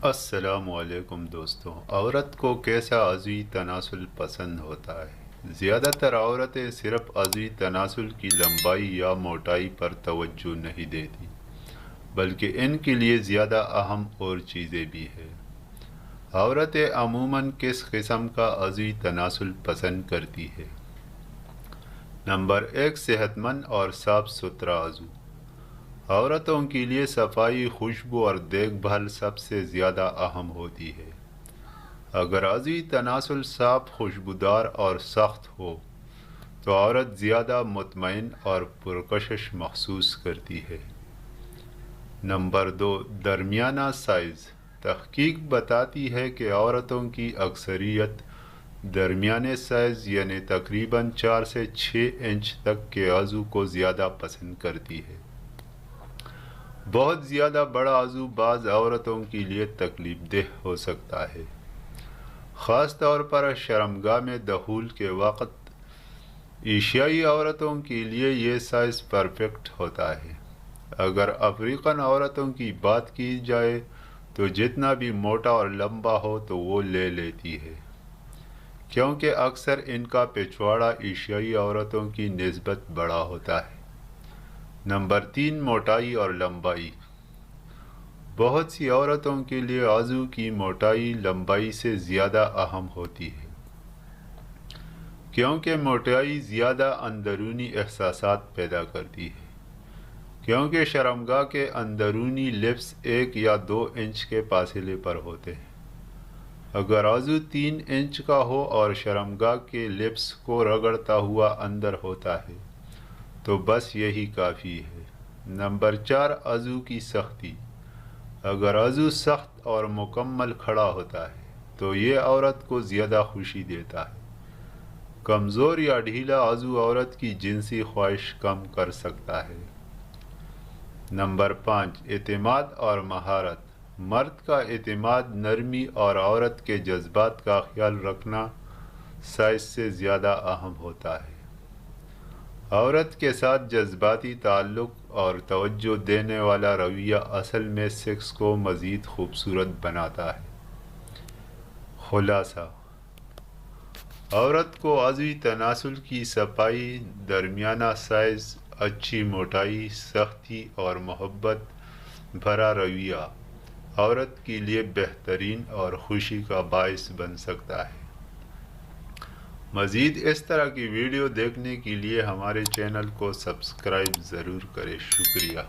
السلام علیکم دوستوں، عورت کو کیسا عضوی تناسل پسند ہوتا ہے؟ زیادہ تر عورتیں صرف عضوی تناسل کی لمبائی یا موٹائی پر توجہ نہیں دیتی، بلکہ ان کے لیے زیادہ اہم اور چیزیں بھی ہیں۔ عورتیں عموماً کس قسم کا عضوی تناسل پسند کرتی ہے؟ نمبر 1، صحت مند اور صاف ستھرا عضو۔ عورتوں کے لیے صفائی، خوشبو اور دیکھ بھال سب سے زیادہ اہم ہوتی ہے۔ اگر عضوی تناسل صاف، خوشبودار اور سخت ہو تو عورت زیادہ مطمئن اور پرکشش محسوس کرتی ہے۔ نمبر 2، درمیانہ سائز۔ تحقیق بتاتی ہے کہ عورتوں کی اکثریت درمیانے سائز یعنی تقریباً 4 سے 6 انچ تک کے عضو کو زیادہ پسند کرتی ہے۔ بہت زیادہ بڑا عضو بعض عورتوں کے لیے تکلیف دہ ہو سکتا ہے، خاص طور پر شرمگاہ میں دخول کے وقت۔ ایشیائی عورتوں کے لیے یہ سائز پرفیکٹ ہوتا ہے۔ اگر افریقن عورتوں کی بات کی جائے تو جتنا بھی موٹا اور لمبا ہو تو وہ لے لیتی ہے، کیونکہ اکثر ان کا پچھواڑا ایشیائی عورتوں کی نسبت بڑا ہوتا ہے۔ نمبر 3، موٹائی اور لمبائی۔ بہت سی عورتوں کے لیے عضو کی موٹائی لمبائی سے زیادہ اہم ہوتی ہے، کیونکہ موٹائی زیادہ اندرونی احساسات پیدا کرتی ہے۔ کیونکہ شرمگاہ کے اندرونی لپس 1 یا 2 انچ کے فاصلے پر ہوتے ہیں۔ اگر عضو 3 انچ کا ہو اور شرمگاہ کے لپس کو رگڑتا ہوا اندر ہوتا ہے تو بس یہی کافی ہے۔ نمبر 4، عضو کی سختی۔ اگر عضو سخت اور مکمل کھڑا ہوتا ہے تو یہ عورت کو زیادہ خوشی دیتا ہے۔ کمزور یا ڈھیلا عضو عورت کی جنسی خواہش کم کر سکتا ہے۔ نمبر 5، اعتماد اور مہارت۔ مرد کا اعتماد، نرمی اور عورت کے جذبات کا خیال رکھنا سائز سے زیادہ اہم ہوتا ہے۔ عورت کے ساتھ جذباتی تعلق اور توجہ دینے والا رویہ اصل میں سیکس کو مزید خوبصورت بناتا ہے۔ خلاصہ: عورت کو عضوی تناسل کی صفائی، درمیانہ سائز، اچھی موٹائی، سختی اور محبت بھرا رویہ عورت کے لیے بہترین اور خوشی کا باعث بن سکتا ہے۔ مزید اس طرح کی ویڈیو دیکھنے کے لیے ہمارے چینل کو سبسکرائب ضرور کریں۔ شکریہ۔